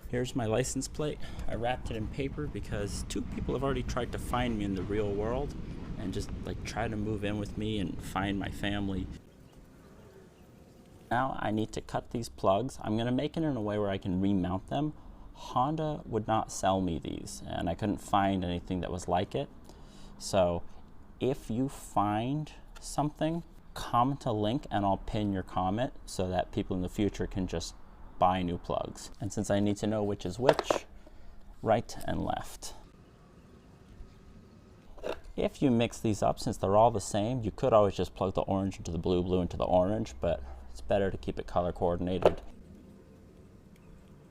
Here's my license plate. I wrapped it in paper because 2 people have already tried to find me in the real world and just like try to move in with me and find my family. Now I need to cut these plugs. I'm gonna make it in a way where I can remount them. Honda would not sell me these and I couldn't find anything that was like it. So if you find something, comment a link and I'll pin your comment so that people in the future can just buy new plugs. And since I need to know which is which, right and left. If you mix these up, since they're all the same, you could always just plug the orange into the blue, blue into the orange, but it's better to keep it color coordinated.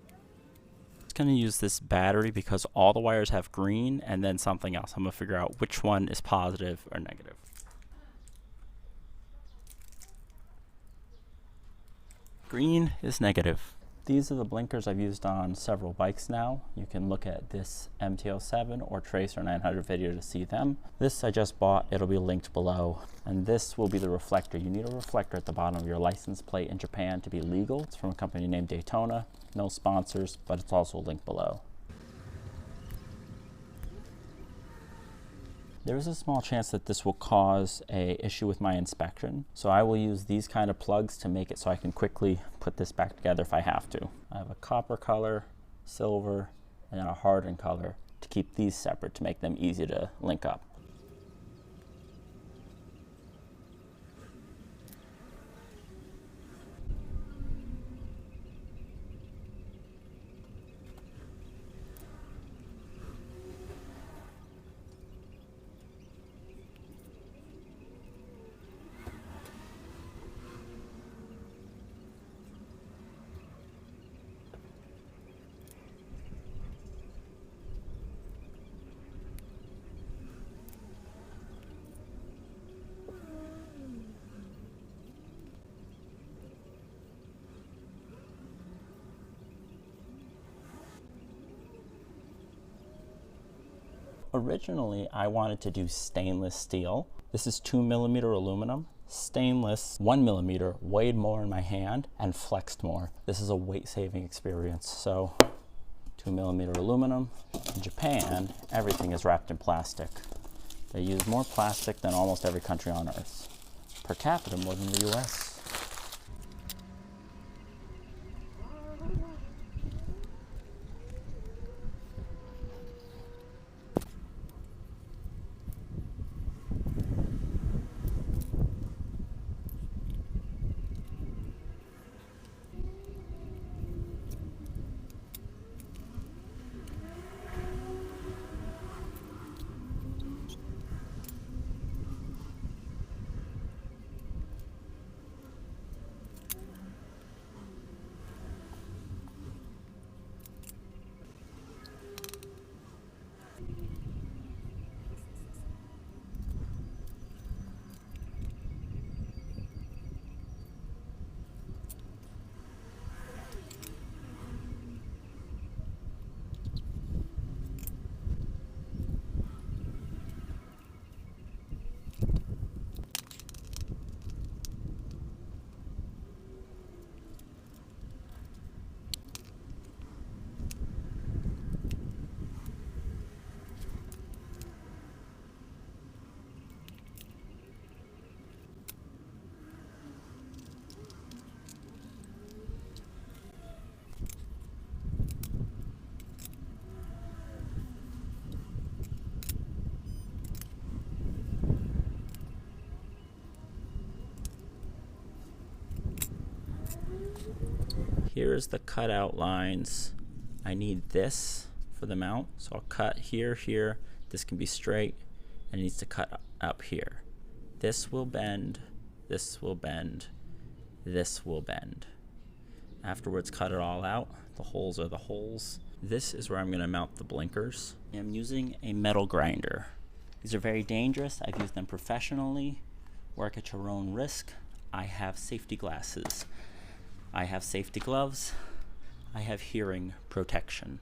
I'm going to use this battery because all the wires have green and then something else. I'm going to figure out which one is positive or negative. Green is negative. These are the blinkers I've used on several bikes now. You can look at this MT-07 or Tracer 900 video to see them. This I just bought, it'll be linked below. And this will be the reflector. You need a reflector at the bottom of your license plate in Japan to be legal. It's from a company named Daytona. No sponsors, but it's also linked below. There is a small chance that this will cause an issue with my inspection. So I will use these kind of plugs to make it so I can quickly put this back together if I have to. I have a copper color, silver, and then a hardened color to keep these separate to make them easy to link up. Originally, I wanted to do stainless steel. This is 2mm aluminum. Stainless 1mm weighed more in my hand and flexed more. This is a weight-saving experience. So 2mm aluminum. In Japan, everything is wrapped in plastic. They use more plastic than almost every country on earth. Per capita, more than the US. Here's the cutout lines. I need this for the mount, so I'll cut here, here. This can be straight, and it needs to cut up here. This will bend, this will bend, this will bend. Afterwards, cut it all out. The holes are the holes. This is where I'm going to mount the blinkers. I'm using a metal grinder. These are very dangerous. I've used them professionally. Work at your own risk. I have safety glasses. I have safety gloves. I have hearing protection.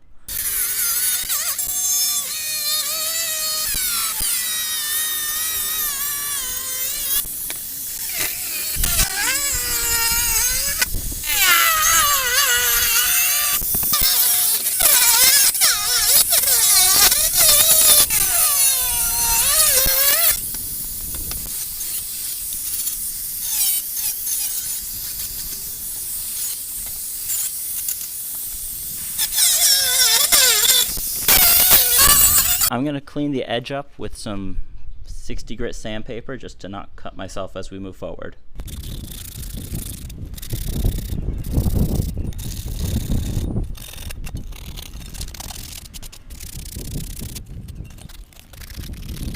I'm going to clean the edge up with some 60 grit sandpaper just to not cut myself as we move forward.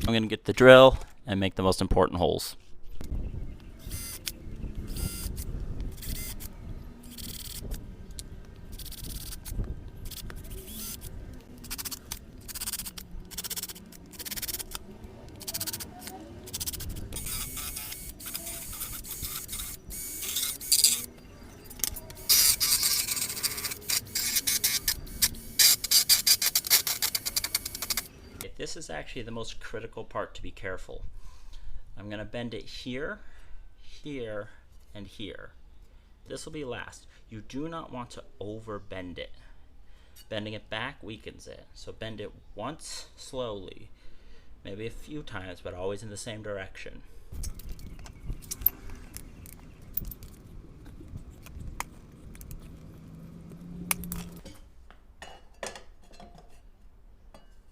I'm going to get the drill and make the most important holes. This is actually the most critical part to be careful. I'm going to bend it here, here, and here. This will be last. You do not want to over bend it. Bending it back weakens it. So bend it once slowly, maybe a few times, but always in the same direction.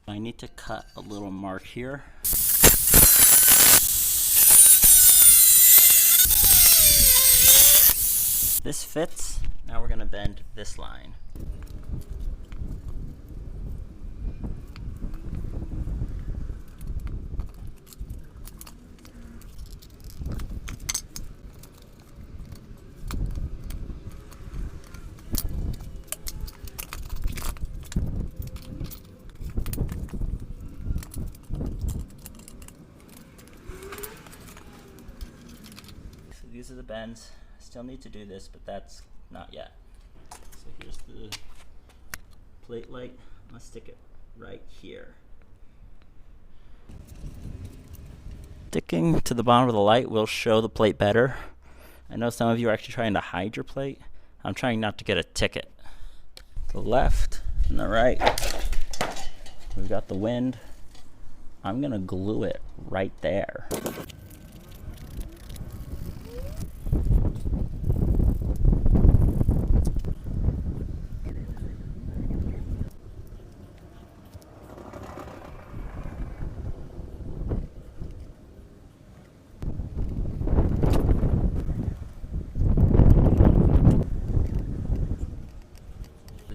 I need to cut a little mark here. This fits. Now we're going to bend this line. These are the bends. I still need to do this, but that's not yet. So here's the plate light. I'm gonna stick it right here. Sticking to the bottom of the light will show the plate better. I know some of you are actually trying to hide your plate. I'm trying not to get a ticket. The left and the right. We've got the wind. I'm gonna glue it right there.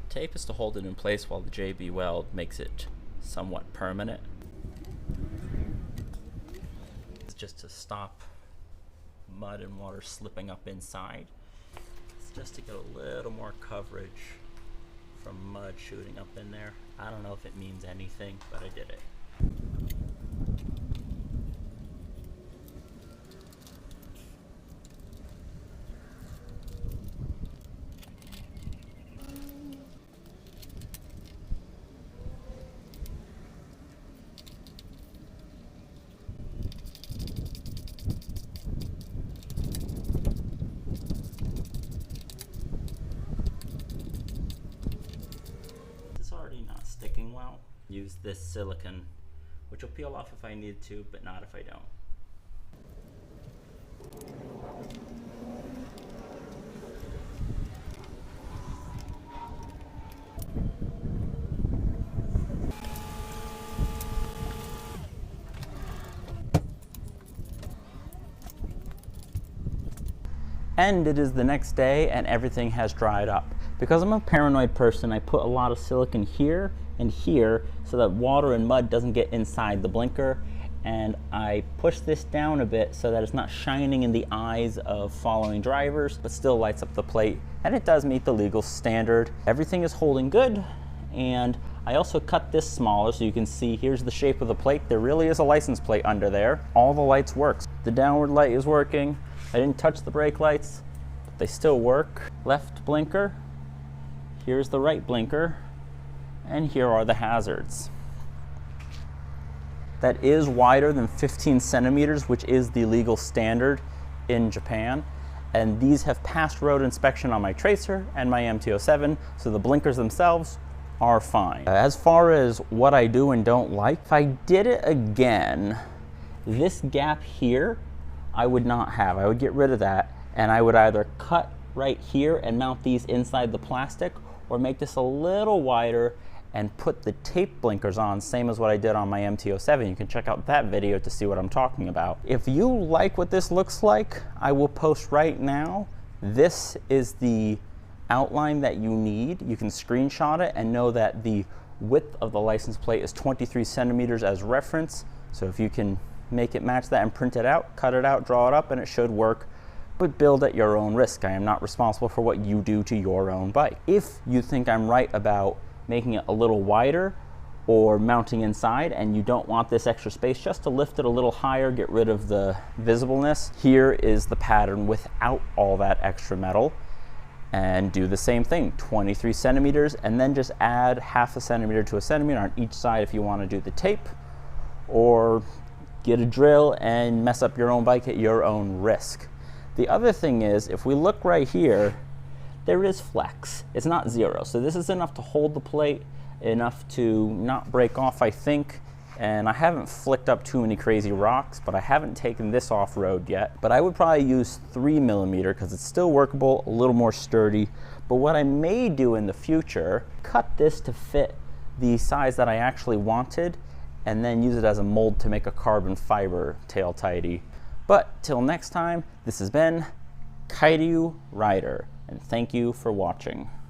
Tape is to hold it in place while the JB weld makes it somewhat permanent. It's just to stop mud and water slipping up inside. It's just to get a little more coverage from mud shooting up in there. I don't know if it means anything, but I did it. Sticking well. Use this silicone, which will peel off if I need to, but not if I don't. And it is the next day and everything has dried up. Because I'm a paranoid person, I put a lot of silicone here and here so that water and mud doesn't get inside the blinker, and I push this down a bit so that it's not shining in the eyes of following drivers, but still lights up the plate, and it does meet the legal standard. Everything is holding good, and I also cut this smaller so you can see here's the shape of the plate. There really is a license plate under there. All the lights work. The downward light is working. I didn't touch the brake lights, but they still work. Left blinker. Here's the right blinker, and here are the hazards. That is wider than 15 centimeters, which is the legal standard in Japan. And these have passed road inspection on my Tracer and my MT-07, so the blinkers themselves are fine. As far as what I do and don't like, if I did it again, this gap here, I would not have. I would get rid of that, and I would either cut right here and mount these inside the plastic, or make this a little wider and put the tape blinkers on, same as what I did on my MT-07. You can check out that video to see what I'm talking about. If you like what this looks like, I will post right now. This is the outline that you need. You can screenshot it and know that the width of the license plate is 23 centimeters as reference. So if you can make it match that and print it out, cut it out, draw it up, and it should work. But build at your own risk. I am not responsible for what you do to your own bike. If you think I'm right about making it a little wider or mounting inside and you don't want this extra space, just to lift it a little higher, get rid of the visibleness, here is the pattern without all that extra metal. And do the same thing, 23 centimeters, and then just add half a centimeter to a centimeter on each side if you want to do the tape, or get a drill and mess up your own bike at your own risk. The other thing is, if we look right here, there is flex. It's not zero, so this is enough to hold the plate, enough to not break off, I think. And I haven't flicked up too many crazy rocks, but I haven't taken this off-road yet. But I would probably use 3mm because it's still workable, a little more sturdy. But what I may do in the future, cut this to fit the size that I actually wanted, and then use it as a mold to make a carbon fiber tail tidy. But till next time, this has been Kaidu Rider, and thank you for watching.